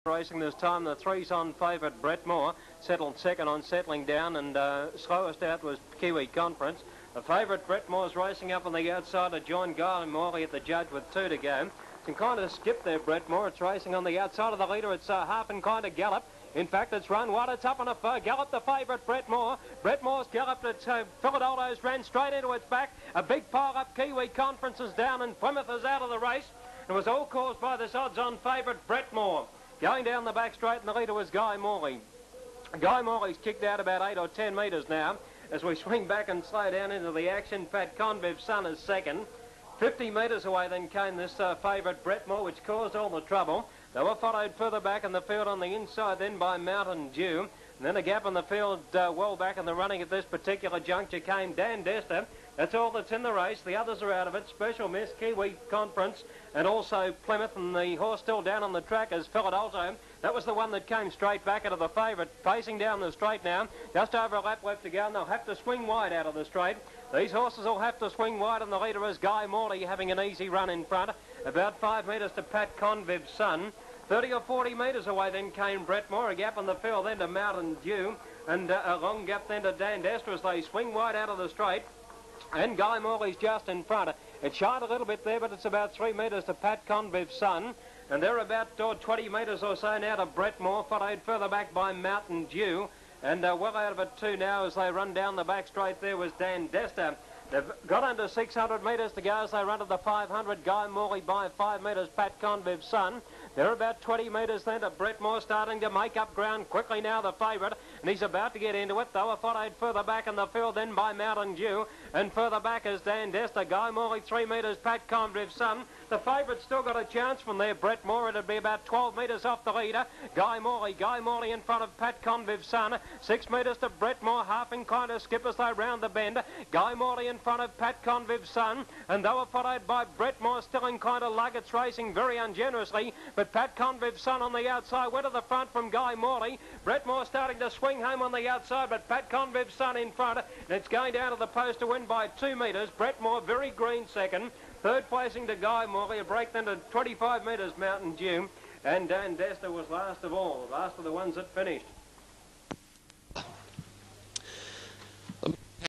Racing this time. The three's on favourite Brett Moore, settled second on settling down, and slowest out was Kiwi Conference. The favourite Brett Moore's racing up on the outside to join Kilmore at the judge with 2 to go. Can kind of skip there, Brett Moore. It's racing on the outside of the leader. It's half and kind of gallop. In fact, it's run wide. It's up on a gallop, the favourite, Brett Moore. Brett Moore's galloped. It's Philadelphia's ran straight into its back. A big pile up. Kiwi Conference is down, and Plymouth is out of the race. It was all caused by this odds-on favourite, Brett Moore. Going down the back straight, and the leader was Guy Morley. Guy Morley's kicked out about 8 or 10 metres now. As we swing back and slow down into the action, Pat Conviv's son is second. 50 metres away then came this favourite Brett Moore, which caused all the trouble. They were followed further back in the field on the inside then by Mountain Dew. And then a gap in the field well back in the running at this particular juncture came Dan Dester. That's all that's in the race. The others are out of it. Special Miss, Kiwi Conference, and also Plymouth, and the horse still down on the track is Philadelphia. That was the one that came straight back into the favourite, facing down the straight now. Just over a lap left to go, and they'll have to swing wide out of the straight. These horses will have to swing wide, and the leader is Guy Morley, having an easy run in front. About 5 metres to Pat Conviv's son. 30 or 40 metres away then came Brett Moore. A gap in the field then to Mountain Dew, and a long gap then to Dan Dester as they swing wide out of the straight. And Guy Morley's just in front. It shied a little bit there, but it's about 3 metres to Pat Conviv's son. And they're about 20 metres or so now to Brett Moore, followed further back by Mountain Dew. And well out of it too now as they run down the back straight there was Dan Dester. They've got under 600 metres to go as they run to the 500. Guy Morley by 5 metres, Pat Conviv's son. They're about 20 metres then to Brett Moore, starting to make up ground quickly now, the favourite, and he's about to get into it. They were followed further back in the field then by Mountain Dew, and further back is Dan Dester. Guy Morley 3 metres, Pat Conviv's son. The favourite's still got a chance from there, Brett Moore. It'd be about 12 metres off the leader. Guy Morley in front of Pat Conviv's son. 6 metres to Brett Moore, half and kind of skip as they round the bend. Guy Morley in front of Pat Conviv's son, and they were followed by Brett Moore, still in kind of luck. It's racing very ungenerously, but Pat Conviv's son on the outside went to the front from Guy Morley. Brett Moore starting to swing home on the outside, but Pat Conviv's son in front, and it's going down to the post to win by 2 metres. Brett Moore very green second. Third placing to Guy Morley, a break then to 25 metres Mountain Dew, and Dan Dester was last of all, last of the ones that finished.